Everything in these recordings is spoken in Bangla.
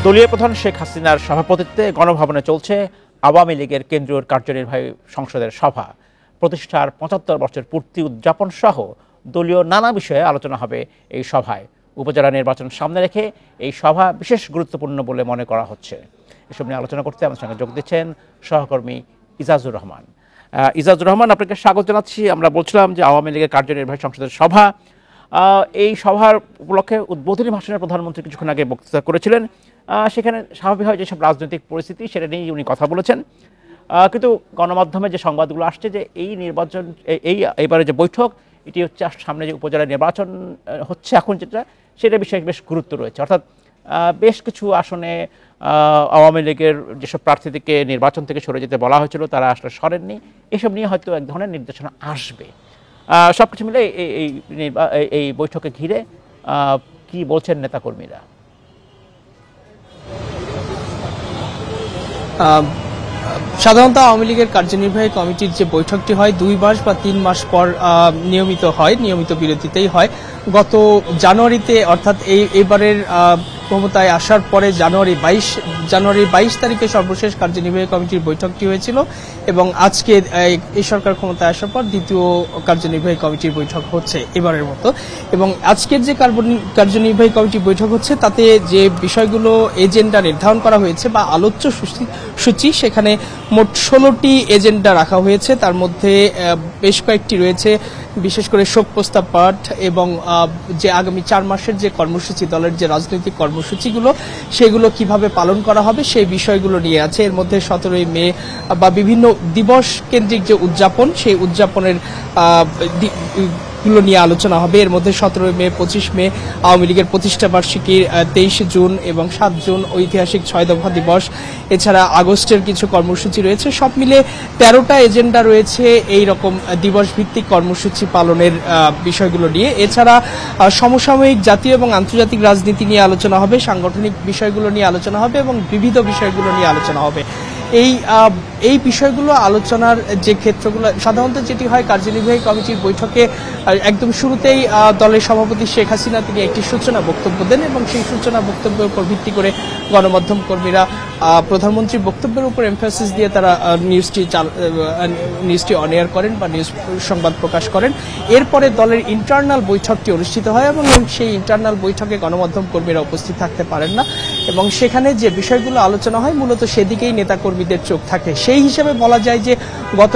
দলীয় প্রধান শেখ হাসিনার সভাপতিত্বে গণভবনে চলছে আওয়ামী লীগের কেন্দ্রীয় কার্যনির্বাহী সংসদের সভা। প্রতিষ্ঠার ৭৫ বছর পূর্তি উদযাপন সহ দলীয় নানা বিষয়ে আলোচনা হবে এই সভায়। উপজেলা নির্বাচন সামনে রেখে এই সভা বিশেষ গুরুত্বপূর্ণ বলে মনে করা হচ্ছে। এসব নিয়ে আলোচনা করতে আমার সঙ্গে যোগ দিচ্ছেন সহকর্মী ইজাজুর রহমান। ইজাজুর রহমান, আপনাকে স্বাগত জানাচ্ছি। আমরা বলছিলাম যে আওয়ামী লীগের কার্যনির্বাহী সংসদের সভা, এই সভার উপলক্ষে উদ্বোধনী ভাষণে প্রধানমন্ত্রী কিছুক্ষণ আগে বক্তৃতা করেছিলেন। সেখানে স্বাভাবিকভাবে যেসব রাজনৈতিক পরিস্থিতি সেটা নিয়েই উনি কথা বলেছেন, কিন্তু গণমাধ্যমে যে সংবাদগুলো আসছে যে এই নির্বাচন, এইবারে যে বৈঠক, এটি হচ্ছে সামনে যে উপজেলা নির্বাচন হচ্ছে এখন সেটা বিষয়ে বেশ গুরুত্ব রয়েছে। অর্থাৎ বেশ কিছু আসনে আওয়ামী লীগের যেসব প্রার্থীদেরকে নির্বাচন থেকে সরে যেতে বলা হয়েছিল তারা আসলে সরেননি। এসব নিয়ে হয়তো এক ধরনের নির্দেশনা আসবে। সব কিছু মিলে এই বৈঠকে ঘিরে কি বলছেন নেতাকর্মীরা? সাধারণত আওয়ামী লীগের কার্যনির্বাহী কমিটির যে বৈঠকটি হয় 2 মাস বা 3 মাস পর নিয়মিত বিরতিতেই হয়। গত জানুয়ারিতে, অর্থাৎ এইবারের ক্ষমতায় আসার পরে জানুয়ারি 22 তারিখে সর্বশেষ কার্যনির্বাহী কমিটির বৈঠকটি হয়েছিল এবং আজকে এই সরকার ক্ষমতায় আসার পর দ্বিতীয় কার্যনির্বাহী কমিটির বৈঠক হচ্ছে এবারের মতো। এবং আজকের যে কার্যনির্বাহী কমিটির বৈঠক হচ্ছে তাতে যে বিষয়গুলো এজেন্ডা নির্ধারণ করা হয়েছে বা আলোচ্য সূচি, সেখানে মোট 16টি এজেন্ডা রাখা হয়েছে। তার মধ্যে বেশ কয়েকটি রয়েছে বিশেষ করে শোক প্রস্তাব পাঠ এবং যে আগামী 4 মাসের যে কর্মসূচি, দলের যে রাজনৈতিক কর্মসূচিগুলো সেগুলো কিভাবে পালন করা হবে সেই বিষয়গুলো নিয়ে আছে। এর মধ্যে 17ই মে বা বিভিন্ন দিবস কেন্দ্রিক যে উদযাপন, সেই উদযাপনের গুলো নিয়ে আলোচনা হবে। এর মধ্যে 17 মে, 25 মে আওয়ামী লীগের প্রতিষ্ঠা বার্ষিকীর, 23 জুন এবং 7 জুন ঐতিহাসিক 6 দফা দিবস, এছাড়া আগস্টের কিছু কর্মসূচি রয়েছে। সব মিলে 13টা এজেন্ডা রয়েছে এই রকম দিবস ভিত্তিক কর্মসূচি পালনের বিষয়গুলো নিয়ে। এছাড়া সমসাময়িক জাতীয় এবং আন্তর্জাতিক রাজনীতি নিয়ে আলোচনা হবে, সাংগঠনিক বিষয়গুলো নিয়ে আলোচনা হবে এবং বিবিধ বিষয়গুলো নিয়ে আলোচনা হবে। এই বিষয়গুলো আলোচনার যে ক্ষেত্রগুলো সাধারণত যেটি হয় কার্যনির্বাহী কমিটির বৈঠকে একদম শুরুতেই দলের সভাপতি শেখ হাসিনা তিনি একটি সূচনা বক্তব্য দেন এবং সেই সূচনা বক্তব্যের উপর ভিত্তি করে গণমাধ্যম কর্মীরা প্রধানমন্ত্রীর বক্তব্যের উপর এমফাসিস দিয়ে তারা নিউজটি অন এয়ার করেন বা নিউজ সংবাদ প্রকাশ করেন। এরপরে দলের ইন্টারনাল বৈঠকটি অনুষ্ঠিত হয় এবং সেই ইন্টারনাল বৈঠকে গণমাধ্যম কর্মীরা উপস্থিত থাকতে পারেন না এবং সেখানে যে বিষয়গুলো আলোচনা হয় মূলত সেদিকেই নেতাকর্মীদের চোখ থাকে। সেই হিসেবে বলা যায় যে গত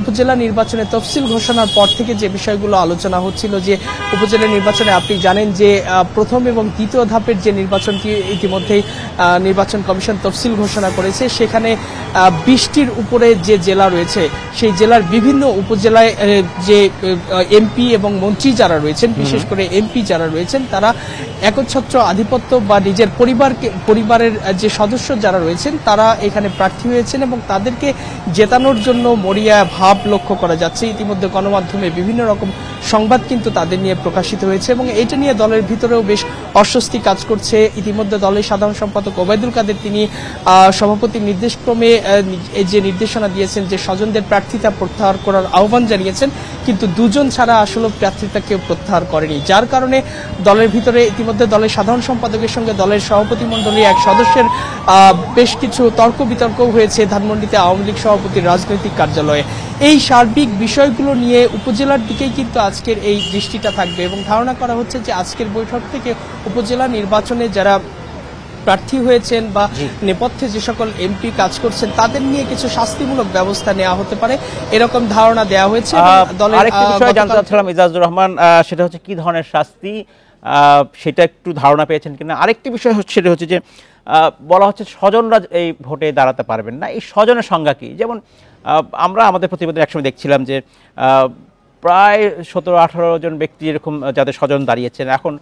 উপজেলা নির্বাচনে তফসিল ঘোষণার পর থেকে যে বিষয়গুলো আলোচনা হচ্ছিল, যে উপজেলা নির্বাচনে আপনি জানেন যে প্রথম এবং দ্বিতীয় ধাপের যে নির্বাচনটি ইতিমধ্যেই নির্বাচন কমিশন তফসিল ঘোষণা করেছে, সেখানে 20টির উপরে যে জেলা রয়েছে সেই জেলার বিভিন্ন উপজেলায় যে এমপি এবং মন্ত্রী যারা রয়েছেন, বিশেষ করে এমপি যারা রয়েছেন, তারা একচ্ছত্র আধিপত্য বা নিজের পরিবারের যে সদস্য যারা রয়েছেন তারা এখানে প্রার্থী হয়েছেন এবং তাদেরকে জেতানোর জন্য মরিয়া ভাব লক্ষ্য করা যাচ্ছে। ইতিমধ্যে গণমাধ্যমে বিভিন্ন রকম সংবাদ কিন্তু তাদের নিয়ে প্রকাশিত হয়েছে এবং এটা নিয়ে দলের ভিতরেও বেশ অস্বস্তি কাজ করছে। ইতিমধ্যে দলের সাধারণ সম্পাদক ওবায়দুল কাদের তিনি সভাপতির নির্দেশক্রমে যে নির্দেশনা দিয়েছেন যে স্বজনদের প্রার্থিতা প্রত্যাহার করার আহ্বান জানিয়েছেন, কিন্তু 2 জন ছাড়া আসলে প্রার্থিতা কেউ প্রত্যাহার করেনি, যার কারণে দলের ভিতরে ইতিমধ্যে দলের সাধারণ সম্পাদকের সঙ্গে দলের সভাপতি মণ্ডলীর এক সদস্যের বেশ কিছু তর্ক বিতর্ক হয়েছে ধানমন্ডিতে আওয়ামী লীগ সভাপতির রাজনৈতিক কার্যালয়ে। এই সার্বিক বিষয়গুলো নিয়ে উপজেলার দিকেই কিন্তু আজকের এই দৃষ্টিটা থাকবে এবং ধারণা করা হচ্ছে যে আজকের বৈঠক থেকে উপজেলা নির্বাচনে যারা প্রার্থী হয়েছেন বা নেপথ্যে যে সকল এমপি কাজ করছেন তাদের নিয়ে কিছু শাস্তিমূলক ব্যবস্থা নেওয়া হতে পারে, এরকম ধারণা দেওয়া হয়েছে। আরেকটি বিষয় জানতে চাচ্ছিলাম ইজাজুর রহমান, সেটা হচ্ছে কি ধরনের শাস্তি, সেটা একটু ধারণা পেয়েছেন কিনা। আরেকটি বিষয় সেটা হচ্ছে যে বলা হচ্ছে স্বজনরা এই ভোটে দাঁড়াতে পারবেন না। এই স্বজনের সংজ্ঞা কি? যেমন আমরা আমাদের প্রতিবেদনে একসময় দেখছিলাম যে প্রায় 17-18 জন ব্যক্তি এরকম যাদের স্বজন দাঁড়িয়েছেন। এখন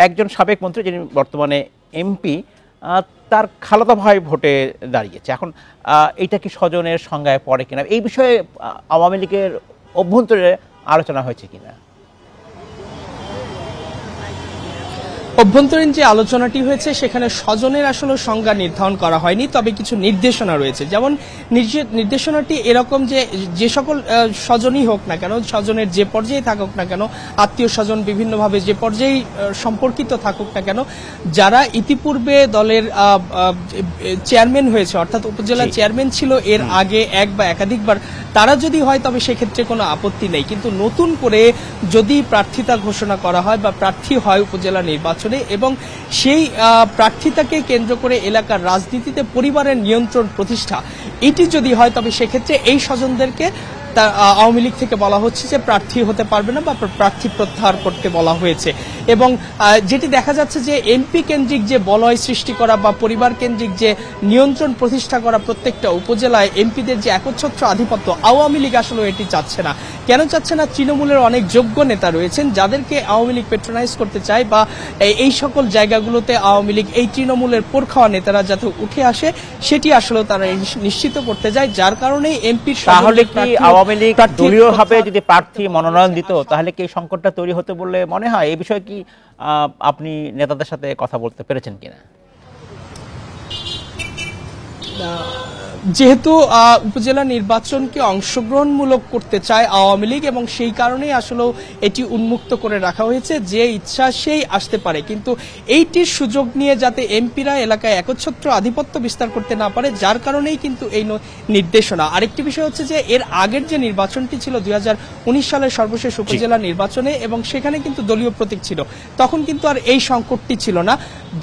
একজন সাবেক মন্ত্রী যিনি বর্তমানে এমপি, তার খালাতো ভাই ভোটে দাঁড়িয়েছে। এখন এইটা কি স্বজনের সংজ্ঞায় পড়ে কিনা, এই বিষয়ে আওয়ামী লীগের অভ্যন্তরে আলোচনা হয়েছে কিনা? অভ্যন্তরীণ যে আলোচনাটি হয়েছে সেখানে স্বজনের আসলে সংজ্ঞা নির্ধারণ করা হয়নি, তবে কিছু নির্দেশনা রয়েছে। যেমন নির্দেশনাটি এরকম যে যে সকল স্বজনই হোক না কেন, স্বজনের যে পর্যায়ে থাকুক না কেন, আত্মীয় স্বজন বিভিন্নভাবে যে পর্যায়ে সম্পর্কিত থাকুক না কেন, যারা ইতিপূর্বে দলের চেয়ারম্যান হয়েছে, অর্থাৎ উপজেলা চেয়ারম্যান ছিল এর আগে এক বা একাধিকবার, তারা যদি হয় তবে সেক্ষেত্রে কোনো আপত্তি নেই। কিন্তু নতুন করে যদি প্রার্থিতা ঘোষণা করা হয় বা প্রার্থী হয় উপজেলা নির্বাচনে এবং সেই প্রার্থিতাকে কেন্দ্র করে এলাকার রাজনীতিতে পরিবারের নিয়ন্ত্রণ প্রতিষ্ঠা, এটি যদি হয় তবে সেক্ষেত্রে এই স্বজনদেরকে আওয়ামী লীগ থেকে বলা হচ্ছে যে প্রার্থী হতে পারবে না বা প্রার্থী প্রত্যাহার করতে বলা হয়েছে। এবং যেটি দেখা যাচ্ছে যে এমপি কেন্দ্রিক যে বলয় সৃষ্টি করা বা পরিবার কেন্দ্রিক যে নিয়ন্ত্রণ প্রতিষ্ঠা করা প্রত্যেকটা উপজেলায় এমপিদের যে একচ্ছত্র আধিপত্য, আওয়ামী লীগ আসলে এটি চাচ্ছে না। কেন চাচ্ছে না? তৃণমূলের অনেক যোগ্য নেতা রয়েছেন যাদেরকে আওয়ামী লীগ পেট্রোনাইজ করতে চায়, বা এই সকল জায়গাগুলোতে আওয়ামী লীগ এই তৃণমূলের পোর খাওয়া নেতারা যাতে উঠে আসে সেটি আসলে তারা নিশ্চিত করতে যায়, যার কারণে এমপির তাহলে কি আওয়ামী লীগ দলীয়ভাবে যদি প্রার্থী মনোনয়ন দিত তাহলে কি এই সংকটটা তৈরি হতে বলে মনে হয়? এই বিষয়ে কি আপনি নেতাদের সাথে কথা বলতে পেরেছেন কিনা? যেহেতু উপজেলা নির্বাচনকে অংশগ্রহণমূলক করতে চায় আওয়ামী লীগ এবং সেই কারণেই আসলে এটি উন্মুক্ত করে রাখা হয়েছে, যে ইচ্ছা সেই আসতে পারে, কিন্তু এইটির সুযোগ নিয়ে যাতে এমপিরা এলাকায় একচ্ছত্র আধিপত্য বিস্তার করতে না পারে, যার কারণেই কিন্তু এই নির্দেশনা। আরেকটি বিষয় হচ্ছে যে এর আগের যে নির্বাচনটি ছিল 2019 সালের সর্বশেষ উপজেলা নির্বাচনে, এবং সেখানে কিন্তু দলীয় প্রতীক ছিল, তখন কিন্তু আর এই সংকটটি ছিল না।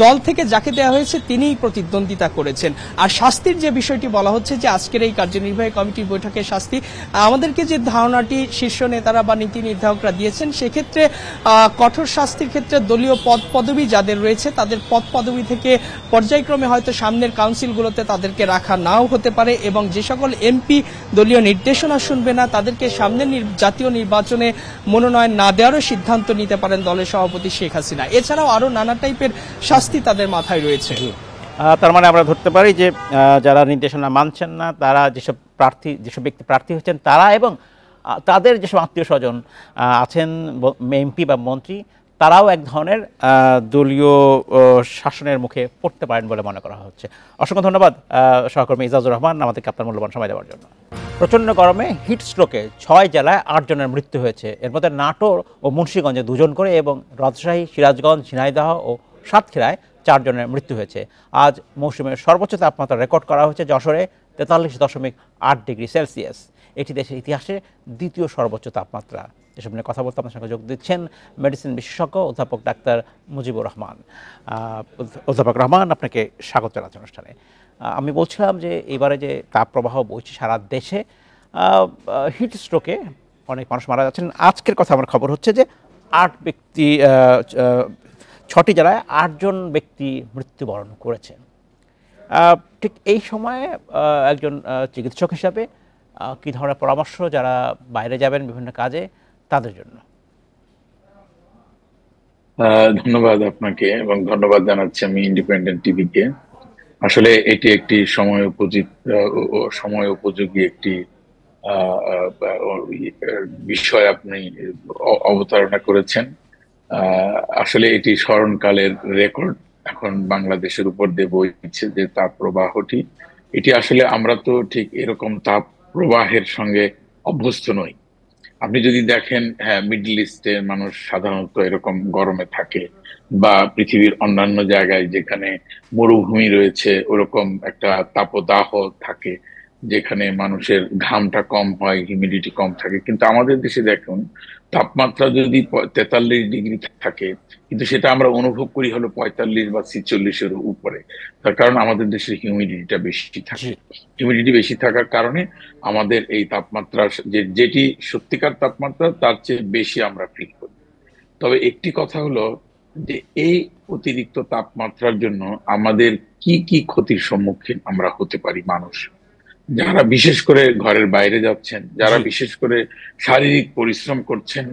দল থেকে যাকে দেওয়া হয়েছে তিনিই প্রতিদ্বন্দ্বিতা করেছেন। আর শাস্তির যে বিষয়টি বলা হচ্ছে যে আজকের এই কার্যনির্বাহী কমিটির বৈঠকে শাস্তি, আমাদেরকে যে ধারণাটি শীর্ষ নেতারা বা নীতি নির্ধারকরা দিয়েছেন সেক্ষেত্রে কঠোর শাস্তির ক্ষেত্রে দলীয় পদ পদবি যাদের রয়েছে তাদের পদ পদবি থেকে পর্যায়ক্রমে হয়তো সামনের কাউন্সিলগুলোতে তাদেরকে রাখা নাও হতে পারে, এবং যে সকল এমপি দলীয় নির্দেশনা শুনবে না তাদেরকে সামনের জাতীয় নির্বাচনে মনোনয়ন না দেওয়ারও সিদ্ধান্ত নিতে পারেন দলের সভাপতি শেখ হাসিনা। এছাড়াও আরো নানা টাইপের শাস্তি তাদের মাথায় রয়েছে। তার মানে আমরা ধরতে পারি যে যারা নির্দেশনা মানছেন না, তারা যেসব ব্যক্তি প্রার্থী হচ্ছেন তারা এবং তাদের যেসব আত্মীয় স্বজন আছেন, এমপি বা মন্ত্রী, তারাও এক ধরনের দলীয় শাসনের মুখে পড়তে পারেন বলে মনে করা হচ্ছে। অসংখ্য ধন্যবাদ সহকর্মী ইজাজুর রহমান আমাদেরকে আপনার মূল্যবান সময় দেওয়ার জন্য। প্রচণ্ড গরমে হিট স্ট্রোকে 6 জেলায় 8 জনের মৃত্যু হয়েছে। এর মধ্যে নাটোর ও মুন্সিগঞ্জে 2 জন করে এবং রাজশাহী, সিরাজগঞ্জ, ঝিনাইদহ ও সাতক্ষীরায় 4 জনের মৃত্যু হয়েছে। আজ মৌসুমের সর্বোচ্চ তাপমাত্রা রেকর্ড করা হয়েছে যশোরে 43.8 ডিগ্রি সেলসিয়াস। এটি দেশের ইতিহাসে দ্বিতীয় সর্বোচ্চ তাপমাত্রা। এসব নিয়ে কথা বলতে আপনার সঙ্গে যোগ দিচ্ছেন মেডিসিন বিশেষজ্ঞ অধ্যাপক ডাক্তার মুজিবুর রহমান। অধ্যাপক রহমান, আপনাকে স্বাগত জানাচ্ছি অনুষ্ঠানে। আমি বলছিলাম যে এবারে যে তাপপ্রবাহ বইছে সারা দেশে, হিট স্ট্রোকে অনেক মানুষ মারা যাচ্ছেন। আজকের কথা আমার খবর হচ্ছে যে 6টি জেলায় 8 জন ব্যক্তি মৃত্যুবরণ করেছেন। ঠিক এই সময়ে একজন চিকিৎসক হিসাবে কী ধরনের পরামর্শ যারা বাইরে যাবেন বিভিন্ন কাজে তাদের জন্য? ধন্যবাদ আপনাকে এবং ধন্যবাদ জানাচ্ছি আমি ইন্ডিপেন্ডেন্ট টিভিকে। আসলে এটি একটি সময় উপযোগী একটি বিষয় আপনি অবতারণা করেছেন। আসলে এটি স্মরণকালের রেকর্ড এখন বাংলাদেশের উপর দিয়ে বইছে যে তাপ প্রবাহটি, এটি আসলে আমরা তো ঠিক এরকম তাপ প্রবাহের সঙ্গে অভ্যস্ত নই। আপনি যদি দেখেন, হ্যাঁ, মিডল ইস্টে মানুষ সাধারণত এরকম গরমে থাকে, বা পৃথিবীর অন্যান্য জায়গায় যেখানে মরুভূমি রয়েছে ওরকম একটা তাপদাহ থাকে, যেখানে মানুষের ঘামটা কম হয়, হিউমিডিটি কম থাকে। কিন্তু আমাদের দেশে দেখুন, তাপমাত্রা যদি 43 ডিগ্রি থাকে, কিন্তু সেটা আমরা অনুভব করি হলো 45 বা 46-এর উপরে। তার কারণ আমাদের দেশের হিউমিডিটিটা বেশি থাকে। হিউমিডিটি বেশি থাকার কারণে আমাদের এই তাপমাত্রা, যেটি সত্যিকার তাপমাত্রা, তার চেয়ে বেশি আমরা ফিল করি। তবে একটি কথা হলো যে এই অতিরিক্ত তাপমাত্রার জন্য আমাদের কি কি ক্ষতির সম্মুখীন আমরা হতে পারি মানুষ, যারা বিশেষ করে ঘরের বাইরে যাচ্ছেন, যারা বিশেষ করে শারীরিক পরিশ্রম করছেন,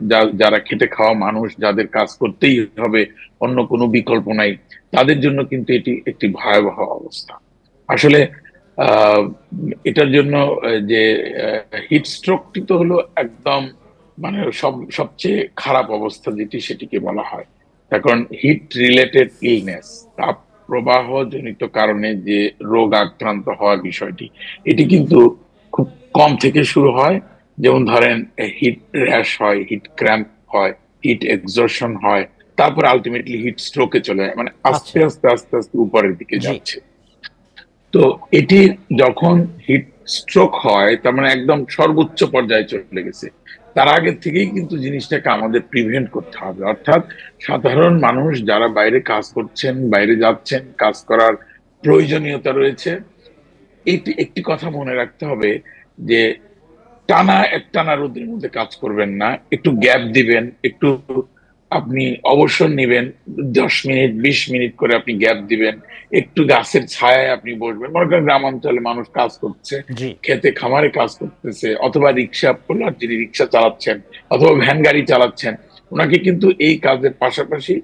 যারা খেটে খাওয়া মানুষ, যাদের কাজ করতেই হবে, অন্য কোনো বিকল্প নাই, তাদের জন্য কিন্তু এটি একটি ভয়াবহ অবস্থা। আসলে এটার জন্য যে হিট স্ট্রোকটি তো হলো একদম মানে সবচেয়ে খারাপ অবস্থা যেটি, সেটিকে বলা হয়। তার কারণ হিট রিলেটেড ইলনেস, তাপ প্রবাহ জনিত কারণে যে রোগ আক্রান্ত হওয়ার বিষয়টি, এটি কিন্তু খুব কম থেকে শুরু হয়। যেমন ধরেন হিট র্যাশ হয়, হিট ক্র্যাম্প হয়, হিট এক্সজর্শন হয়, তারপর আলটিমেটলি হিট স্ট্রোকে চলে যায়, মানে আস্তে আস্তে আস্তে আস্তে উপরের দিকে যাচ্ছে। তো এটি যখন হিট স্ট্রোক হয় তার মানে একদম সর্বোচ্চ পর্যায়ে চলে গেছে। তার আগে থেকেই কিন্তু জিনিসটাকে আমাদের প্রিভেন্ট করতে হবে, অর্থাৎ সাধারণ মানুষ যারা বাইরে কাজ করছেন, বাইরে যাচ্ছেন, কাজ করার প্রয়োজনীয়তা রয়েছে, একটি একটি কথা মনে রাখতে হবে যে একটানা রোদের মধ্যে কাজ করবেন না, একটু গ্যাপ দিবেন, একটু আপনি অবসর নিবেন, 10 মিনিট 20 মিনিট করে আপনি গ্যাপ দিবেন, একটু গাছের ছায়ায় আপনি বসবেন। মনে করেন গ্রাম অঞ্চলে মানুষ কাজ করছে, খেতে খামারে কাজ করতেছে, অথবা রিক্সা পোলার যিনি রিক্সা চালাচ্ছেন অথবা ভ্যান গাড়ি চালাচ্ছেন, ওনাকে কিন্তু এই কাজের পাশাপাশি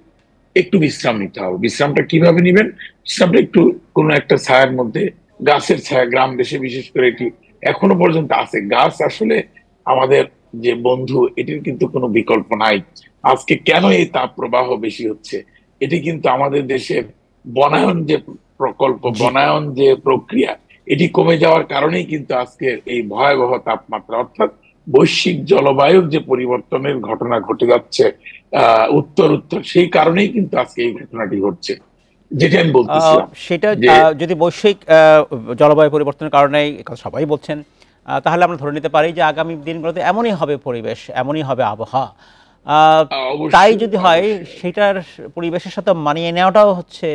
একটু বিশ্রাম নিতে হবে। বিশ্রামটা কিভাবে নিবেন? বিশ্রামটা একটু কোনো একটা ছায়ার মধ্যে, গাছের ছায়া, গ্রাম দেশে বিশেষ করে এটি এখনো পর্যন্ত আছে। গাছ আসলে আমাদের যে বন্ধু, এটির কিন্তু কোনো বিকল্প নাই। আজকে কেন এই তাপ প্রবাহ বেশি হচ্ছে, এটি কিন্তু আমাদের দেশের বনায়ন যে প্রকল্প, বনায়ন যে প্রক্রিয়া, এটি কমে যাওয়ার কারণেই কিন্তু আজকের এই ভয়াবহ তাপমাত্রা, অর্থাৎ বৈশ্বিক জলবায়ুর যে পরিবর্তনের ঘটনা ঘটে যাচ্ছে উত্তর, সেই কারণেই কিন্তু আজকে এই ঘটনাটি ঘটছে, যেটা আমি বলতেছিলাম। সেটা যদি বৈশ্বিক জলবায়ু পরিবর্তনের কারণে সবাই বলছেন, তাহলে আমরা ধরে নিতে পারি যে আগামী দিনগুলোতে এমনই হবে পরিবেশ, এমনই হবে আবহাওয়া। তাই যদি হয়, সেটার পরিবেশের সাথে মানিয়ে নেওয়াটাও হচ্ছে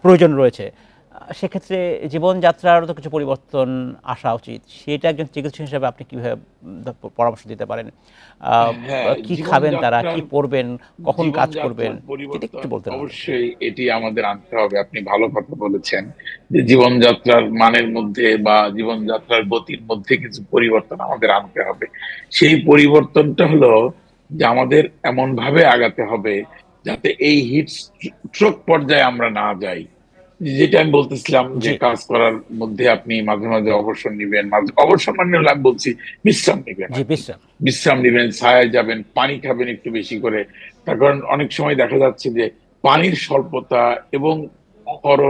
প্রয়োজন রয়েছে। সেক্ষেত্রে জীবনযাত্রারও তো কিছু পরিবর্তন আসা উচিত। সেটা একজন চিকিৎসক হিসেবে আপনি কিভাবে পরামর্শ দিতে পারেন? কি খাবেন তারা, কি পড়বেন, কখন কাজ করবেন, এটা একটু বলতে হবে। অবশ্যই এটি আমাদের আনতে হবে। আপনি ভালো কথা বলেছেন যে জীবনযাত্রার মানের মধ্যে বা জীবনযাত্রার গতির মধ্যে কিছু পরিবর্তন আমাদের আনতে হবে। সেই পরিবর্তনটা হলো যে আমাদের এমন ভাবে আগাতে হবে যাতে এই হিট স্ট্রোক পর্যায়ে আমরা না যাই। যেটা আমি বলতেছিলাম যে কাজ করার মধ্যে আপনি মাঝে মাঝে অবসর নিবেন, অবসর মানে হলো আমি বলছি বিশ্রাম নিবেন, বিশ্রাম নিবেন, ছায়ায় যাবেন, পানি খাবেন একটু বেশি করে। তার কারণ অনেক সময় দেখা যাচ্ছে যে পানির স্বল্পতা এবং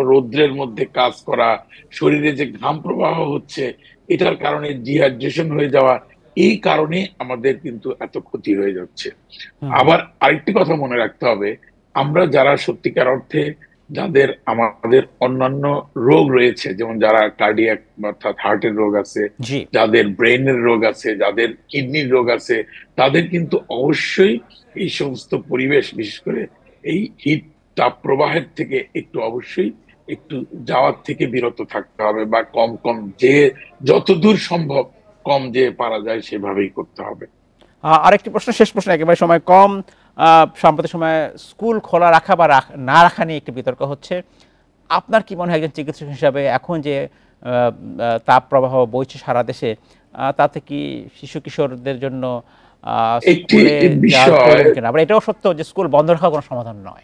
রৌদ্রের মধ্যে কাজ করা, শরীরে যে ঘাম প্রবাহ হচ্ছে, এটার কারণে ডিহাইড্রেশন হয়ে যাওয়া, এই কারণে আমাদের কিন্তু এত ক্ষতি হয়ে যাচ্ছে। আবার আরেকটি কথা মনে রাখতে হবে, আমরা যারা সত্যিকার অর্থে যাদের আমাদের অন্যান্য রোগ রয়েছে, যেমন যারা কার্ডিয়াক অর্থাৎ হার্টের রোগ আছে, যাদের ব্রেনের রোগ আছে, যাদের কিডনির রোগ আছে, তাদের কিন্তু অবশ্যই এই সমস্ত পরিবেশ, বিশেষ করে এই হিট তাপ প্রবাহের থেকে একটু অবশ্যই একটু যাওয়ার থেকে বিরত থাকতে হবে, বা কম কম যে যতদূর সম্ভব কম যে পারা যায় সেভাবেই করতে হবে। আরেকটি প্রশ্ন, শেষ প্রশ্ন, একেবারে সময় কম। সাম্প্রতিক সময়ে স্কুল খোলা রাখা বা না রাখা নিয়ে একটি বিতর্ক হচ্ছে। আপনার কি মনে হয় একজন চিকিৎসক হিসাবে এখন যে তাপ প্রবাহ বইছে সারা দেশে, তাতে কি শিশু কিশোরদের জন্য এটাও সত্য যে স্কুল বন্ধ রাখা কোনো সমাধান নয়?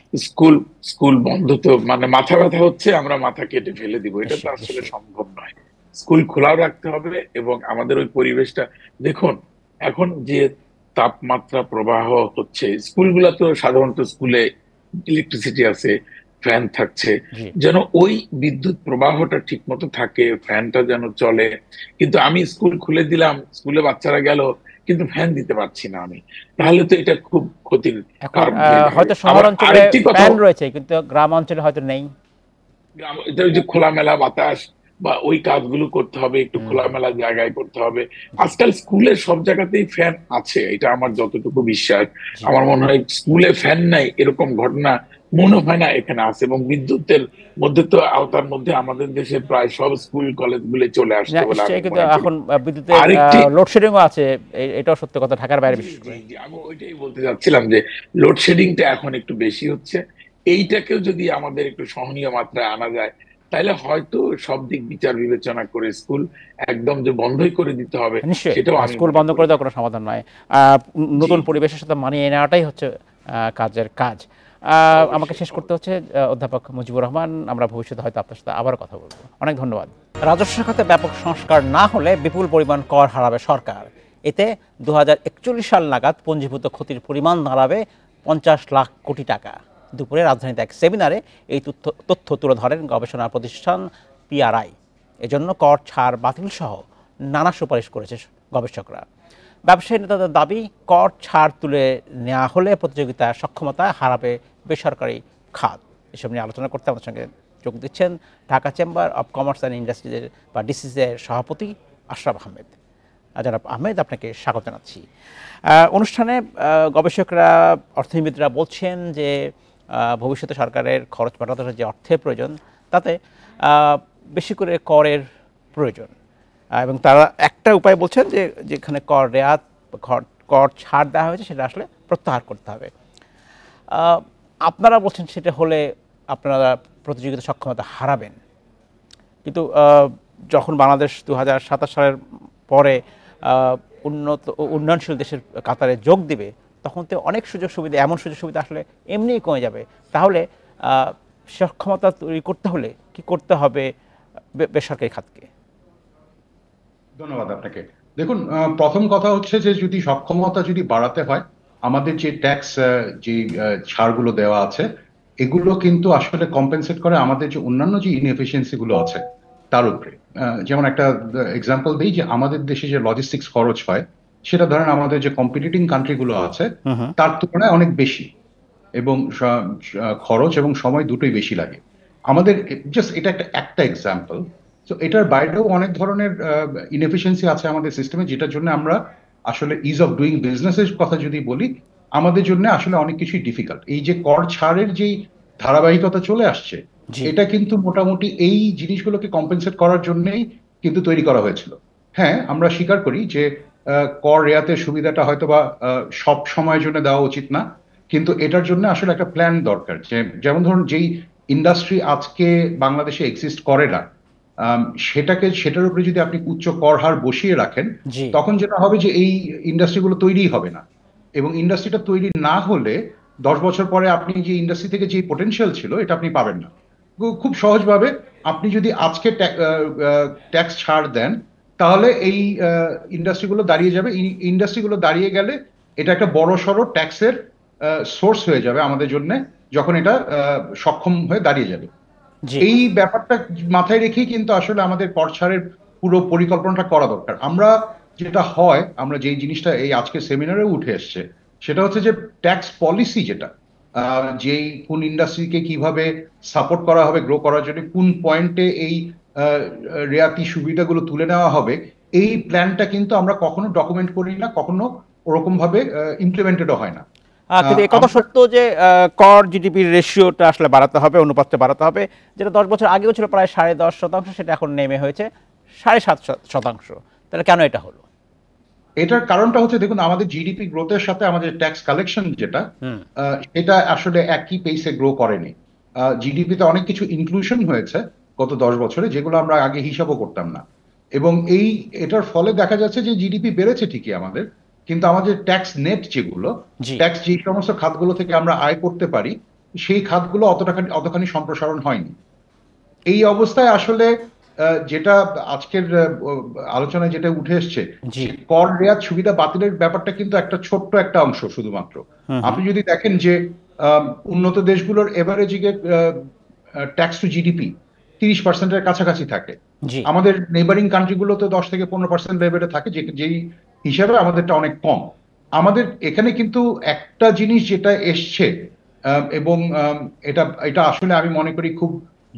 স্কুল বন্ধ তো মানে মাথা ব্যথা হচ্ছে, আমরা মাথা কেটে ফেলে দিব, এটা তো আসলে সম্ভব নয়। স্কুল খোলাও রাখতে হবে এবং আমাদের ওই পরিবেশটা দেখুন। এখন যে তাপমাত্রা প্রবাহ হচ্ছে, স্কুলগুলা তো সাধারণত স্কুলে ইলেকট্রিসিটি আছে, ফ্যান থাকছে, যেন ওই বিদ্যুৎ প্রবাহটা ঠিক মতো থাকে, ফ্যানটা যেন চলে। কিন্তু আমি স্কুল খুলে দিলাম, স্কুলে বাচ্চারা গেল, কিন্তু ফ্যান দিতে পারছি না আমি, তাহলে তো এটা খুব ক্ষতির। হয়তো শহর অঞ্চলে ফ্যান রয়েছে কিন্তু গ্রাম অঞ্চলে হয়তো নেই। এটা ওই যে খোলামেলা বাতাস বা ওই কাজগুলো করতে হবে, একটু খোলামেলা জায়গায় করতে হবে। আজকাল স্কুলের সব জায়গাতেই ফ্যান আছে, এটা আমার যতটুকু বিশ্বাস। আমার মনে হয় স্কুলে ফ্যান নাই এরকম ঘটনা মনে হয় না এখানে আছে। এবং বিদ্যুতের মধ্যে তো আওতার মধ্যে আমাদের দেশে প্রায় সব স্কুল কলেজ গুলো চলে আসছে বলে এখন বিদ্যুতের লোডশেডিংও আছে, এটাও সত্য কথা, ঢাকার বাইরে বিশেষ করে। আমি ওইটাই বলতে চাচ্ছিলাম যে লোডশেডিংটা এখন একটু বেশি হচ্ছে। এইটাকেও যদি আমাদের একটু সহনীয় মাত্রায় আনা যায়, তাহলে হয়তো সব দিক বিচার বিবেচনা করে স্কুল একদম যে বন্ধই করে দিতে হবে, সেটাও স্কুল বন্ধ করে দেওয়া কোনো সমাধান নয়। নতুন পরিবেশের সাথে মানিয়ে নেওয়াটাই হচ্ছে কাজের কাজ। আমাকে শেষ করতে হচ্ছে। অধ্যাপক মুজিবুর রহমান, আমরা ভবিষ্যতে হয়তো আপনার সাথে আবার কথা বলবো। অনেক ধন্যবাদ। রাজস্ব খাতে ব্যাপক সংস্কার না হলে বিপুল পরিমাণ কর হারাবে সরকার। এতে 2041 সাল নাগাদ পঞ্জীভূত ক্ষতির পরিমাণ দাঁড়াবে 50 লাখ কোটি টাকা। দুপুরে রাজধানীতে এক সেমিনারে এই তথ্য তুলে ধরেন গবেষণা প্রতিষ্ঠান PRI। এজন্য কর ছাড় বাতিল সহ নানা সুপারিশ করেছে গবেষকরা। ব্যবসায়ী নেতাদের দাবি, কর ছাড় তুলে নেওয়া হলে প্রতিযোগিতার সক্ষমতা হারাবে বেসরকারি খাত। এসব নিয়ে আলোচনা করতে আমাদের সঙ্গে যোগ দিচ্ছেন Dhaka chamber of commerce and ইন্ডাস্ট্রিজের বা DCCI-এর সভাপতি আশরাফ আহমেদ। জনাব আহমেদ, আপনাকে স্বাগত জানাচ্ছি। অনুষ্ঠানে গবেষকরা, অর্থনীতিবিদরা বলছেন যে ভবিষ্যতে সরকারের খরচ বাড়াতে যে অর্থের প্রয়োজন, তাতে বেশি করে করের প্রয়োজন, এবং তারা একটা উপায় বলছেন যে যেখানে কর রেয়াত, কর ছাড় দেওয়া হয়েছে সেটা আসলে প্রত্যাহার করতে হবে। আপনারা বলছেন সেটা হলে আপনারা প্রতিযোগিতা সক্ষমতা হারাবেন, কিন্তু যখন বাংলাদেশ 2027 সালের পরে উন্নয়নশীল দেশের কাতারে যোগ দিবে, তখন তো অনেক সুযোগ সুবিধা, এমন সুযোগ সুবিধা আসলে এমনিই কমে যাবে। তাহলে সক্ষমতা তৈরি করতে হলে কি করতে হবে বেসরকারি খাতকে? ধন্যবাদ আপনাকে। দেখুন, প্রথম কথা হচ্ছে যে যদি সক্ষমতা বাড়াতে হয়, আমাদের যে ট্যাক্স যে ছাড়গুলো দেওয়া আছে, এগুলো কিন্তু আসলে কম্পেনসেট করে আমাদের যে অন্যান্য যে ইনএফিসিয়েন্সি গুলো আছে তার উপরে। যেমন একটা এক্সাম্পল দিই, যে আমাদের দেশে যে লজিস্টিক্স খরচ হয় সেটা ধরেন আমাদের যে কম্পিটিটিং কান্ট্রিগুলো আছে তার তুলনায় অনেক বেশি, এবং খরচ এবং সময় দুটোই বেশি লাগে আমাদের। জাস্ট এটা একটা এক্সাম্পল। তো এটার বাইরেও অনেক ধরনের ইনএফিসিয়েন্সি আছে আমাদের সিস্টেমে, যেটার জন্য আমরা আসলে ইজ অফ ডুইং বিজনেসের কথা যদি বলি, আমাদের জন্য আসলে অনেক কিছুই ডিফিকাল্ট। এই যে কর ছাড়ের যেই ধারাবাহিকতা চলে আসছে, এটা কিন্তু মোটামুটি এই জিনিসগুলোকে কম্পেনসেট করার জন্যই কিন্তু তৈরি করা হয়েছিল। হ্যাঁ, আমরা স্বীকার করি যে কর রেয়াতের সুবিধাটা হয়তো বা সব সময়ের জন্য দেওয়া উচিত না, কিন্তু এটার জন্য আসলে একটা প্ল্যান দরকার। যেমন ধরুন, যেই ইন্ডাস্ট্রি আজকে বাংলাদেশে এক্সিস্ট করে না, সেটার উপরে যদি আপনি উচ্চ কর হার বসিয়ে রাখেন, তখন যেটা হবে যে এই ইন্ডাস্ট্রিগুলো তৈরি হবে না, এবং ইন্ডাস্ট্রিটা তৈরি না হলে 10 বছর পরে আপনি যে ইন্ডাস্ট্রি থেকে যে পোটেনশিয়াল ছিল এটা আপনি পাবেন না। খুব সহজভাবে আপনি যদি আজকে ট্যাক্স ছাড় দেন, তাহলে এই ইন্ডাস্ট্রিগুলো দাঁড়িয়ে যাবে। ইন্ডাস্ট্রিগুলো দাঁড়িয়ে গেলে এটা একটা বড় সড়ো ট্যাক্সের সোর্স হয়ে যাবে আমাদের জন্য, যখন এটা সক্ষম হয়ে দাঁড়িয়ে যাবে। এই ব্যাপারটা মাথায় রেখেই কিন্তু আসলে আমাদের কর ছাড়ের পুরো পরিকল্পনাটা করা দরকার। আমরা যেই জিনিসটা এই আজকে সেমিনারে উঠে এসছে, সেটা হচ্ছে যে ট্যাক্স পলিসি, যেটা যেই কোন ইন্ডাস্ট্রিকে কিভাবে সাপোর্ট করা হবে গ্রো করার জন্য, কোন পয়েন্টে এই রেয়াতি সুবিধাগুলো তুলে নেওয়া হবে, এই প্ল্যানটা কিন্তু আমরা কখনো ডকুমেন্ট করি না, কখনো ওরকম ভাবে ইমপ্লিমেন্টেডও হয় না। কিন্তু একথা সত্য যে কর জিডিপির রেশিওটা আসলে বাড়াতে হবে, অনুপাতটা বাড়াতে হবে, যেটা 10 বছর আগেও ছিল প্রায় 10.5%, সেটা এখন নেমে হয়েছে 7.5%। তাহলে কেন এটা হলো? এটার কারণটা হচ্ছে, দেখুন, আমাদের জিডিপি গ্রোথের সাথে আমাদের ট্যাক্স কালেকশন যেটা, এটা আসলে একই পেসে গ্রো করেনি। জিডিপিতে অনেক কিছু ইনক্লুশন হয়েছে গত 10 বছরে, যেগুলো আমরা আগে হিসাবও করতাম না, এবং এটার ফলে দেখা যাচ্ছে যে জিডিপি বেড়েছে ঠিকই আমাদের, কিন্তু আমাদের ট্যাক্স নেট যেগুলো, ট্যাক্স যে সমস্ত খাতগুলো থেকে আমরা আয় করতে পারি, সেই খাতগুলো অতখানি সম্প্রসারণ হয়নি। এই অবস্থায় আসলে যেটা আজকের আলোচনায় যেটা উঠে এসছে, কর রেয়াত সুবিধা বাতিলের ব্যাপারটা কিন্তু একটা ছোট্ট একটা অংশ শুধুমাত্র। আপনি যদি দেখেন যে উন্নত দেশগুলোর এভারেজিং ট্যাক্স টু জিডিপি 30%-এর কাছাকাছি থাকে, আমাদের নেইবারিং কান্ট্রিগুলো তো 10 থেকে 15% লেভেলে থাকে, যেই হিসাবে আমাদেরটা অনেক কম। আমাদের এখানে কিন্তু একটা জিনিস যেটা এসছে, এবং এটা আসলে আমি মনে করি খুব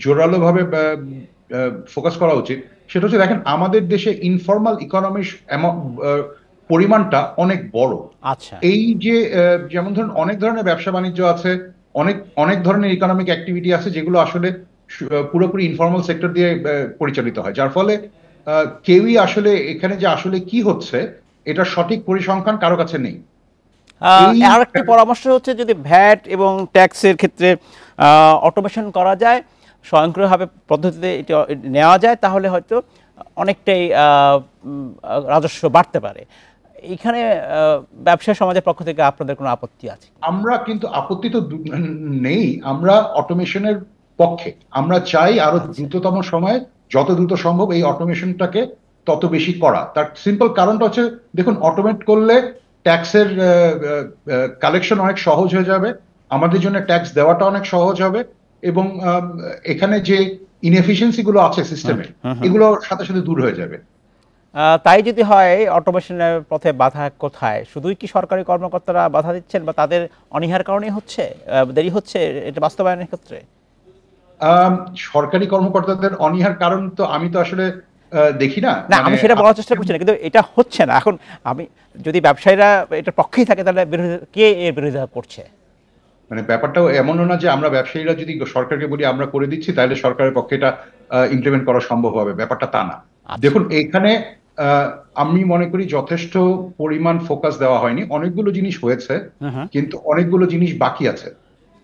জোরালো ভাবে ফোকাস করা উচিত, সেটা হচ্ছে, দেখেন, আমাদের দেশে ইনফর্মাল ইকোনমির পরিমাণটা অনেক বড়। আচ্ছা, এই যে যেমন ধরুন অনেক ধরনের ব্যবসা বাণিজ্য আছে, অনেক ধরনের ইকোনমিক অ্যাক্টিভিটি আছে, যেগুলো আসলে পুরোপুরি ইনফর্মাল সেক্টর দিয়ে পরিচালিত হয়, যার ফলে কেউই আসলে এখানে যে আসলে কি হচ্ছে এটার সঠিক পরিসংখ্যান কারো কাছে নেই। আর একটা পরামর্শ হচ্ছে, যদি ভ্যাট এবং ট্যাক্সের ক্ষেত্রে অটোমেশন করা যায়, স্বয়ংক্রিয়ভাবে পদ্ধতিতে এটা নেওয়া যায়, তাহলে হয়তো অনেকটাই রাজস্ব বাড়তে পারে। এখানে ব্যবসা সমাজের পক্ষ থেকে আপনাদের কোনো আপত্তি আছে? আমরা কিন্তু আপত্তি তো নেই, আমরা অটোমেশনের পক্ষে। আমরা চাই আরো দ্রুততম সময়ে, যত দ্রুত সম্ভব এই অটোমেশনটাকে তত বেশি করা। তার সিম্পল কারণটা হচ্ছে, দেখুন, অটোমেট করলে ট্যাক্সের কালেকশন অনেক সহজ হয়ে যাবে, আমাদের জন্য ট্যাক্স দেওয়াটা অনেক সহজ হবে, এবং এখানে যে ইনএফিসিয়েন্সি গুলো আছে সিস্টেমে এগুলো সাথে সাথে দূর হয়ে যাবে। তাই যদি হয়, অটোমেশনের পথে বাধা কোথায়? শুধুই কি সরকারি কর্মকর্তারা বাধা দিচ্ছেন, বা তাদের অনীহার কারণেই হচ্ছে, দেরি হচ্ছে এটা বাস্তবায়নের ক্ষেত্রে? সরকারি কর্মকর্তাদের অনীহার কারণ তো আমি তো আসলে দেখি না। না, আমি সেটা বলার চেষ্টা করছি না, কিন্তু এটা হচ্ছে না এখন। আমি যদি ব্যবসায়ীরা এটার পক্ষেই থাকে, তাহলে কে এর বিরোধিতা করছে? মানে ব্যাপারটাও এমনও না যে আমরা ব্যবসায়ীরা যদি সরকারকে বলি আমরা করে দিচ্ছি তাহলে সরকারের পক্ষে এটা ইমপ্লিমেন্ট করা সম্ভব হবে, ব্যাপারটা তা না। দেখুন, এখানে আমি মনে করি যথেষ্ট পরিমাণ ফোকাস দেওয়া হয়নি, অনেকগুলো জিনিস হয়েছে কিন্তু অনেকগুলো জিনিস বাকি আছে।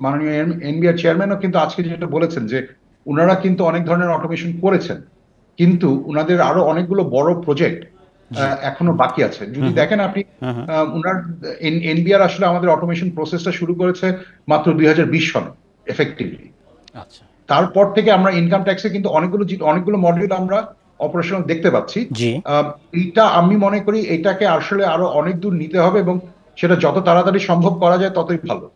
মাননীয় এনবিআর চেয়ারম্যানও কিন্তু আজকে যেটা বলেছেন যে ওনারা কিন্তু অনেক ধরনের অটোমেশন করেছেন, কিন্তু ওনাদের আরো অনেকগুলো বড় প্রজেক্ট এখনো বাকি আছে। যদি দেখেন আপনি, ওনার এনবিআর আসলে আমাদের অটোমেশন প্রসেসটা শুরু করেছে মাত্র 2020 সনে এফেক্টিভলি। আচ্ছা, তারপর থেকে আমরা ইনকাম ট্যাক্সে কিন্তু অনেকগুলো মডিউল আমরা অপারেশনাল দেখতে পাচ্ছি। এইটা আমি মনে করি এটাকে আসলে আরো অনেক দূর নিতে হবে, এবং সেটা যত তাড়াতাড়ি সম্ভব করা যায় ততই ভালো।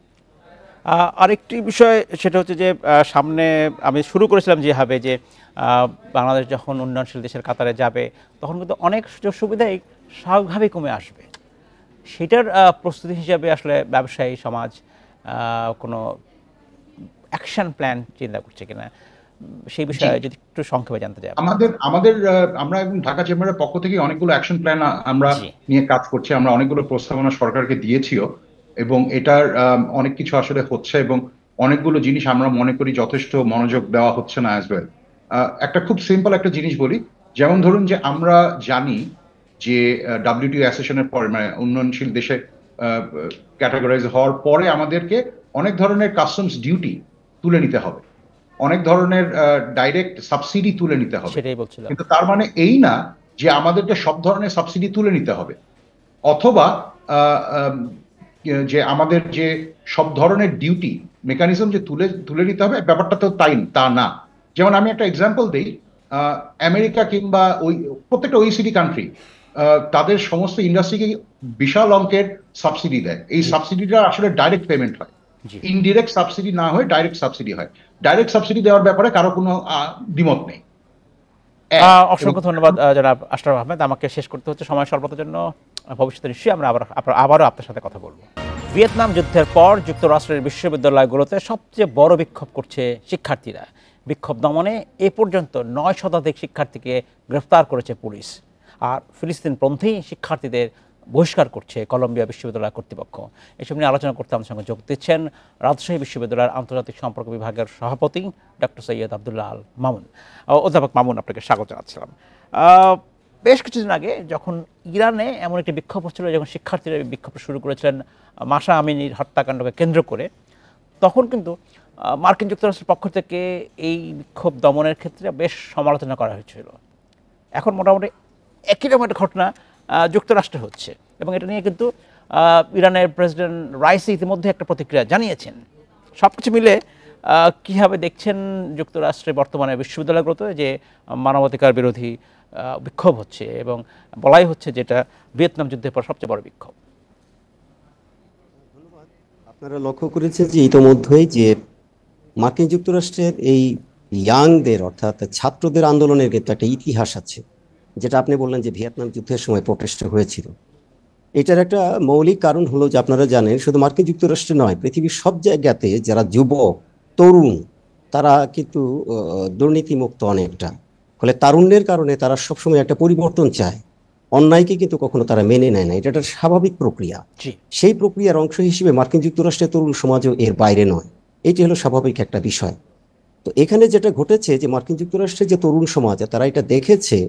আরেকটি বিষয় সেটা হচ্ছে যে সামনে আমি শুরু করেছিলাম যেভাবে যে বাংলাদেশ যখন উন্নয়নশীল দেশের কাতারে যাবে, তখন কিন্তু অনেক সুযোগ সুবিধাই স্বাভাবিকভাবে কমে আসবে। সেটার প্রস্তুতি হিসাবে আসলে ব্যবসায়ী সমাজ কোনো অ্যাকশন প্ল্যান চিন্তা করছে কিনা, সেই বিষয়ে যদি একটু সংক্ষেপে জানতে চাই। আমরা ঢাকা চেম্বারের পক্ষ থেকে অনেকগুলো অ্যাকশন প্ল্যান আমরা নিয়ে কাজ করছি, আমরা অনেকগুলো প্রস্তাবনা সরকারকে দিয়েছিও, এবং এটার অনেক কিছু আসলে হচ্ছে, এবং অনেকগুলো জিনিস আমরা মনে করি যথেষ্ট মনোযোগ দেওয়া হচ্ছে না অ্যাজ ওয়েল। একটা খুব সিম্পল একটা জিনিস বলি, যেমন ধরুন যে আমরা জানি যে WTO অ্যাসোসিয়েশনের পরে, মানে উন্নয়নশীল দেশে ক্যাটাগরাইজ হওয়ার পরে আমাদেরকে অনেক ধরনের কাস্টমস ডিউটি তুলে নিতে হবে, অনেক ধরনের ডাইরেক্ট সাবসিডি তুলে নিতে হবে। সেটাই বলছিলাম। কিন্তু তার মানে এই না যে আমাদেরকে সব ধরনের সাবসিডি তুলে নিতে হবে, অথবা যে আমাদের যে সব ধরনের ডিউটি মেকানিজম যে তুলে নিতে হবে, ব্যাপারটা তো তা না। যেমন আমি একটা এক্সাম্পল দিই, আমেরিকা কিংবা প্রত্যেকটা OECD কান্ট্রি তাদের সমস্ত ইন্ডাস্ট্রিকে বিশাল অঙ্কের সাবসিডি দেয়। এই সাবসিডিটা আসলে ডাইরেক্ট পেমেন্ট হয়, ইনডিরেক্ট সাবসিডি না হয়ে ডাইরেক্ট সাবসিডি হয়। ডাইরেক্ট সাবসিডি দেওয়ার ব্যাপারে কারো কোনো দ্বিমত নেই। অসংখ্য ধন্যবাদ জনাব আশরাফ আহমেদ। আমাকে শেষ করতে হচ্ছে সময় স্বল্পতার জন্য। ভবিষ্যতে নিশ্চয়ই আমরা আবারও আপনার সাথে কথা বলবো। ভিয়েতনাম যুদ্ধের পর যুক্তরাষ্ট্রের বিশ্ববিদ্যালয়গুলোতে সবচেয়ে বড় বিক্ষোভ করছে শিক্ষার্থীরা। বিক্ষোভ দমনে এ পর্যন্ত 9 শতাধিক শিক্ষার্থীকে গ্রেফতার করেছে পুলিশ। আর ফিলিস্তিনপন্থী শিক্ষার্থীদের বহিষ্কার করছে কলম্বিয়া বিশ্ববিদ্যালয় কর্তৃপক্ষ। এসব নিয়ে আলোচনা করতে আমাদের সঙ্গে যোগ দিচ্ছেন রাজশাহী বিশ্ববিদ্যালয়ের আন্তর্জাতিক সম্পর্ক বিভাগের সভাপতি ডক্টর সৈয়দ আব্দুল্লাহ আল মামুন। অধ্যাপক মামুন, আপনাকে স্বাগত জানাচ্ছিলাম। বেশ কিছুদিন আগে যখন ইরানে এমন একটি বিক্ষোভ হচ্ছিল, যখন শিক্ষার্থীরা বিক্ষোভ শুরু করেছিলেন মাশা আমিনির হত্যাকাণ্ডকে কেন্দ্র করে, তখন কিন্তু মার্কিন যুক্তরাষ্ট্রের পক্ষ থেকে এই বিক্ষোভ দমনের ক্ষেত্রে বেশ সমালোচনা করা হয়েছিল। এখন মোটামুটি একই রকম একটা ঘটনা যুক্তরাষ্ট্রে হচ্ছে, এবং এটা নিয়ে কিন্তু ইরানের প্রেসিডেন্ট রাইসি ইতিমধ্যে একটা প্রতিক্রিয়া জানিয়েছেন। সব কিছু মিলে কীভাবে দেখছেন যুক্তরাষ্ট্রের বর্তমানে বিশ্ববিদ্যালয়গুলোতে যে মানবাধিকার বিরোধী বিক্ষোভ হচ্ছে, এবং বলাই হচ্ছে যেটা ভিয়েতনাম যুদ্ধের পর সবচেয়ে বড় বিক্ষোভ? ধন্যবাদ। আপনারা লক্ষ্য করেছেন যে ইতোমধ্যেই যে মার্কিন যুক্তরাষ্ট্রের এই ইয়াংদের অর্থাৎ ছাত্রদের আন্দোলনের কিন্তু একটা ইতিহাস আছে, যেটা আপনি বললেন যে ভিয়েতনাম যুদ্ধের সময় প্রোটেস্ট হয়েছিল। এটার একটা মৌলিক কারণ হলো যে আপনারা জানেন শুধু মার্কিন যুক্তরাষ্ট্রে নয়, পৃথিবীর সব জায়গাতে যারা যুবক তরুণ তারা কিন্তু দুর্নীতিমুক্ত অনেকটা, ফলে তারুণ্যের কারণে তারা সবসময় একটা পরিবর্তন চায়, অন্যায়কে কিন্তু কখনো তারা মেনে নেয় না। এটা একটা স্বাভাবিক প্রক্রিয়া। সেই প্রক্রিয়ার অংশ হিসেবে মার্কিন যুক্তরাষ্ট্রের তরুণ সমাজও এর বাইরে নয়, এটি হলো স্বাভাবিক একটা বিষয়। তো এখানে যেটা ঘটেছে যে মার্কিন যুক্তরাষ্ট্রের যে তরুণ সমাজ তারা এটা দেখেছে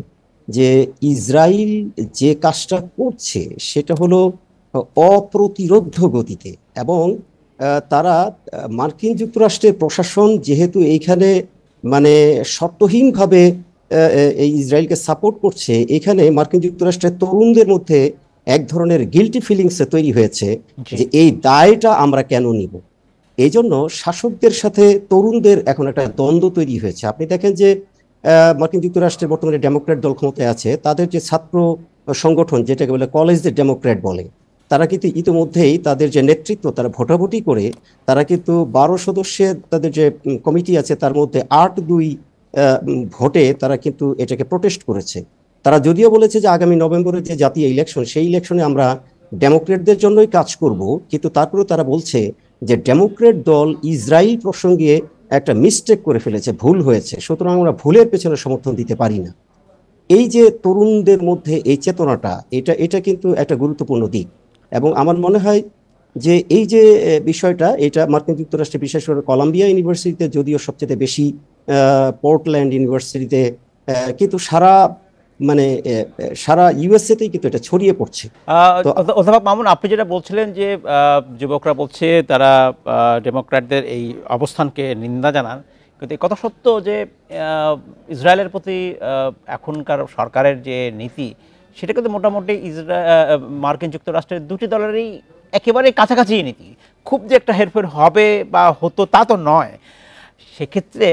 যে ইসরায়েল যে কাজটা করছে সেটা হলো অপ্রতিরোধ্য গতিতে, এবং তারা মার্কিন যুক্তরাষ্ট্রের প্রশাসন যেহেতু এইখানে মানে শর্তহীনভাবে এই ইসরায়েলকে সাপোর্ট করছে, এখানে মার্কিন যুক্তরাষ্ট্রের তরুণদের মধ্যে এক ধরনের গিল্টি ফিলিংস তৈরি হয়েছে যে এই দায়টা আমরা কেন নিব। এই জন্য শাসকদের সাথে তরুণদের এখন একটা দ্বন্দ্ব তৈরি হয়েছে। আপনি দেখেন যে মার্কিন যুক্তরাষ্ট্রের বর্তমানে ডেমোক্র্যাট দল ক্ষমতায় আছে, তাদের যে ছাত্র সংগঠন যেটাকে বলে কলেজদের ডেমোক্র্যাট বলে, তারা কিন্তু ইতিমধ্যেই তাদের যে নেতৃত্ব তারা ভোটাভুটি করে তারা কিন্তু 12 সদস্যের তাদের যে কমিটি আছে তার মধ্যে 8-2 ভোটে তারা কিন্তু এটাকে প্রোটেস্ট করেছে। তারা যদিও বলেছে যে আগামী নভেম্বরে যে জাতীয় ইলেকশন সেই ইলেকশনে আমরা ডেমোক্রেটদের জন্যই কাজ করব, কিন্তু তারপরে তারা বলছে যে ডেমোক্রেট দল ইসরায়েল প্রসঙ্গে একটা মিস্টেক করে ফেলেছে, ভুল হয়েছে, সুতরাং আমরা ভুলের পেছনে সমর্থন দিতে পারি না। এই যে তরুণদের মধ্যে এই চেতনাটা, এটা কিন্তু একটা গুরুত্বপূর্ণ দিক। এবং আমার মনে হয় যে এই যে বিষয়টা, এটা মার্কিন যুক্তরাষ্ট্রে বিশেষ করে কলাম্বিয়া ইউনিভার্সিটিতে যদিও সবচেয়ে বেশি, পোর্টল্যান্ড ইউনিভার্সিটিতে, কিন্তু সারা ইউএসএতেই কিন্তু এটা ছড়িয়ে পড়ছে। তো অধ্যাপক মামুন, আপনি যেটা বলছিলেন যে যুবকরা বলছে তারা ডেমোক্র্যাটদের এই অবস্থানকে নিন্দা জানান, কিন্তু এই কথা সত্য যে ইসরায়েলের প্রতি এখনকার সরকারের যে নীতি সেটা কিন্তু মোটামুটি মার্কিন যুক্তরাষ্ট্রের দুটি দলেরই একেবারে কাছাকাছি নীতি, খুব যে একটা হেরফের হবে বা হতো তা তো নয়। সেক্ষেত্রে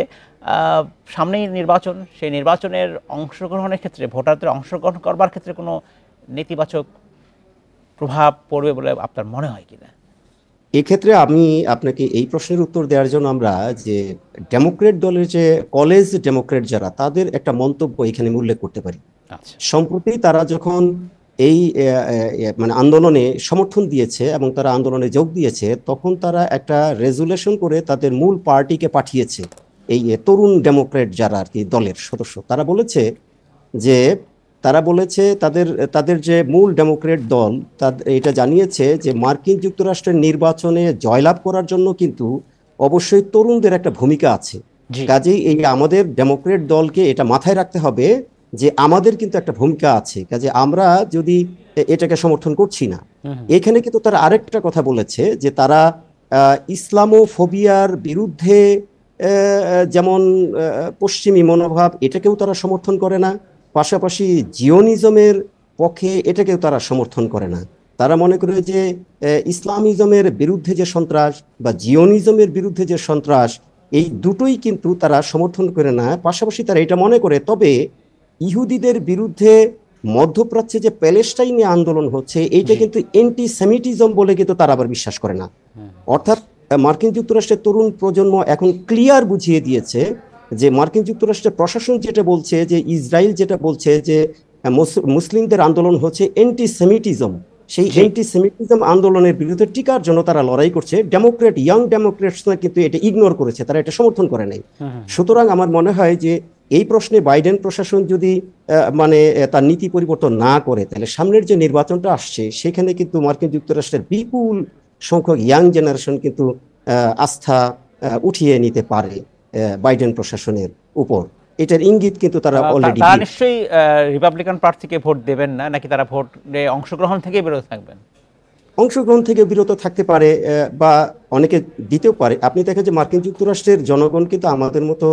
সামনেই নির্বাচন, সেই নির্বাচনের অংশগ্রহণের ক্ষেত্রে, ভোটারদের অংশগ্রহণ করবার ক্ষেত্রে কোনো নেতিবাচক প্রভাব পড়বে বলে আপনার মনে হয় কিনা? এক্ষেত্রে আমি আপনাকে এই প্রশ্নের উত্তর দেওয়ার জন্য আমরা যে ডেমোক্রেট দলের যে কলেজ ডেমোক্রেট যারা, তাদের একটা মন্তব্য এখানে উল্লেখ করতে পারি। সম্প্রতি তারা যখন এই আন্দোলনে সমর্থন দিয়েছে এবং তারা আন্দোলনে যোগ দিয়েছে, তখন তারা একটা রেজুলেশন করে তাদের মূল পার্টিকে পাঠিয়েছে। এই তরুণ ডেমোক্রেট যারা আর কি দলের সদস্য, তারা বলেছে তাদের যে মূল ডেমোক্রেট দল এটা জানিয়েছে যে মার্কিন যুক্তরাষ্ট্রের নির্বাচনে জয়লাভ করার জন্য কিন্তু অবশ্যই তরুণদের একটা ভূমিকা আছে। কাজেই এই আমাদের ডেমোক্রেট দলকে এটা মাথায় রাখতে হবে যে আমাদের কিন্তু একটা ভূমিকা আছে, কাজে আমরা যদি এটাকে সমর্থন করছি না। এখানে কিন্তু তারা আরেকটা কথা বলেছে যে তারা ইসলামোফোবিয়ার বিরুদ্ধে, যেমন পশ্চিমী মনোভাব, এটাকেও তারা সমর্থন করে না, পাশাপাশি জিওনিজমের পক্ষে এটাকেও তারা সমর্থন করে না। তারা মনে করে যে ইসলামিজমের বিরুদ্ধে যে সন্ত্রাস বা জিওনিজমের বিরুদ্ধে যে সন্ত্রাস, এই দুটোই কিন্তু তারা সমর্থন করে না। পাশাপাশি তারা এটা মনে করে তবে ইহুদিদের বিরুদ্ধে মধ্যপ্রাচ্যে যে প্যালেস্টাইনে আন্দোলন হচ্ছে এইটা কিন্তু অ্যান্টিসেমিটিজম বলে কিন্তু তারা আবার বিশ্বাস করে না। অর্থাৎ মার্কিন যুক্তরাষ্ট্রের তরুণ প্রজন্ম এখন ক্লিয়ার বুঝিয়ে দিয়েছে যে মার্কিন যুক্তরাষ্ট্রের প্রশাসন যেটা বলছে, যে ইসরায়েল যেটা বলছে যে মুসলিমদের আন্দোলন হচ্ছে অ্যান্টিসেমিটিজম, সেই অ্যান্টিসেমিটিজম আন্দোলনের বিরুদ্ধে টিকার জন্য তারা লড়াই করছে। ইয়াং ডেমোক্রেটসরা কিন্তু এটা ইগনোর করেছে, তারা এটা সমর্থন করে নাই। সুতরাং আমার মনে হয় যে এই প্রশ্নে বাইডেন প্রশাসন যদি তার নীতি পরিবর্তন না করে, তাহলে সামনের যে নির্বাচনটা আসছে সেখানে কিন্তু মার্কিন যুক্তরাষ্ট্রের বিপুল সংখ্যক ইয়াং জেনারেশন কিন্তু আস্থা উঠিয়ে নিতে পারে বাইডেন প্রশাসনের উপর। এটার ইঙ্গিত কিন্তু তারা অলরেডি। তারা নিশ্চয়ই রিপাবলিকান প্রার্থীকে ভোট দেবেন না, নাকি তারা ভোটে অংশগ্রহণ থেকে বিরত থাকবেন? অংশগ্রহণ থেকে বিরত থাকতে পারে বা অনেকে দিতেও পারে। আপনি দেখেন যে মার্কিন যুক্তরাষ্ট্রের জনগণ কিন্তু আমাদের মতো,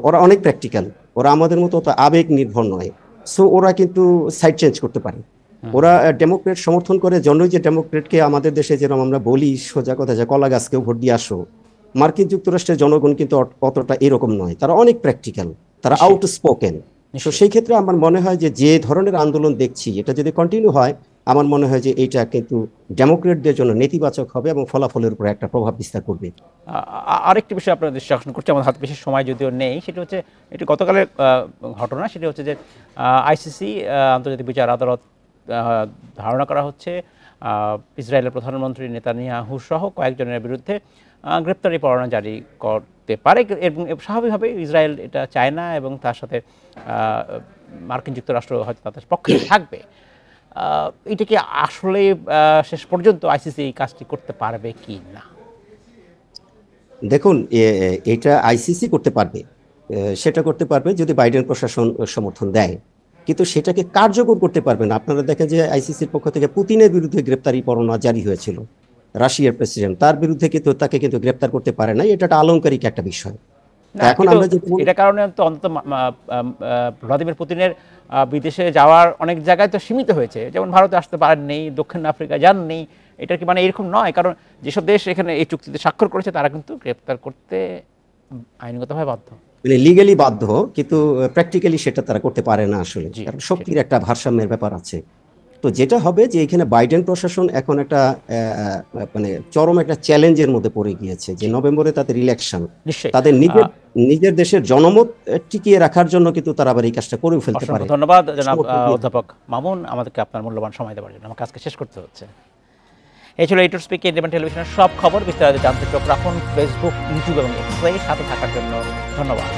ওরা অনেক প্র্যাকটিক্যাল, ওরা আমাদের মতো আবেগ নির্ভর নয়। সো ওরা কিন্তু সাইড চেঞ্জ করতে পারে। ওরা ডেমোক্রেট সমর্থন করে জন্যই যে ডেমোক্রেটকে আমাদের দেশে যেরকম আমরা বলি সোজা কথা যে কলা গাছকেও ভোট দিয়ে আসো, মার্কিন যুক্তরাষ্ট্রের জনগণ কিন্তু অতটা এরকম নয়, তারা অনেক প্র্যাকটিক্যাল, তারা আউটস্পোকেন। তো সেই ক্ষেত্রে আমার মনে হয় যে ধরনের আন্দোলন দেখছি এটা যদি কন্টিনিউ হয়, আমার মনে হয় যে এইটা কিন্তু ডেমোক্রেটদের জন্য নেতিবাচক হবে এবং ফলাফলের উপর একটা প্রভাব বিস্তার করবে। আরেকটি বিষয় আপনার দৃষ্টি আকর্ষণ করছে, আমার হাতে বেশি সময় যদিও নেই, সেটা হচ্ছে এটি গতকালের ঘটনা। সেটা হচ্ছে যে আইসিসি আন্তর্জাতিক বিচার আদালত ধারণা করা হচ্ছে ইসরায়েলের প্রধানমন্ত্রী নেতানিয়াহু সহ কয়েকজনের বিরুদ্ধে গ্রেপ্তারি পরোয়ানা জারি করতে পারে, এবং স্বাভাবিকভাবে ইসরায়েল এটা চায় না এবং তার সাথে মার্কিন যুক্তরাষ্ট্র হয়তো তাদের পক্ষে থাকবে। এটা কি আসলে শেষ পর্যন্ত আইসিসি এই কাজটি করতে পারবে কি না? দেখুন, এটা আইসিসি করতে পারবে, সেটা করতে পারবে যদি বাইডেন প্রশাসন সমর্থন দেয়, কিন্তু সেটাকে কার্যকর করতে পারবে না। আপনারা দেখেন যে আইসিসির পক্ষ থেকে পুতিনের বিরুদ্ধে গ্রেপ্তারি পরোয়ানা জারি হয়েছিল, রাশিয়ার প্রেসিডেন্ট, তার বিরুদ্ধে কিন্তু তাকে কিন্তু গ্রেপ্তার করতে পারে না। এটা একটা আলংকারিক একটা বিষয়। এখন আমরা এটা কারণে তো অন্তত ভ্লাদিমির পুতিনের বিদেশে যাওয়ার অনেক জায়গায় তো সীমিত হয়েছে, যেমন ভারতে আসতে পারেননি, দক্ষিণ আফ্রিকা যাননি। এটা কি এরকম নয়? কারণ যেসব দেশ এখানে এই চুক্তিতে স্বাক্ষর করেছে তারা কিন্তু গ্রেপ্তার করতে আইনগতভাবে বাধ্য, লিগ্যালি বাধ্য, কিন্তু প্র্যাকটিক্যালি সেটা তারা করতে পারে না আসলে, কারণ শক্তির একটা ভারসাম্যের ব্যাপার আছে। তো যেটা হবে যে এখানে বাইডেন প্রশাসন এখন একটা মানে চরম একটা চ্যালেঞ্জের মধ্যে পড়ে গিয়েছে, যে নভেম্বরে তাদের ইলেকশন, নিশ্চয়ই তাদের নিজের দেশের জনমত টিকিয়ে রাখার জন্য কিন্তু তারা আবার এই কাজটা করে ফেলতে পারে। ধন্যবাদ জনাব অধ্যাপক মামুন, আমাদেরকে আপনার মূল্যবান সময় দেওয়ার জন্য। আমাকে আজকে শেষ করতে হচ্ছে। এই ছিল এইটুর স্পিক ইন্ডিপেন্ডেন্ট টেলিভিশনের সব খবর। বিস্তারিত জানতে চোখ রাখুন ফেসবুক, ইউটিউব এবং এক্সে। সাথে থাকার জন্য ধন্যবাদ।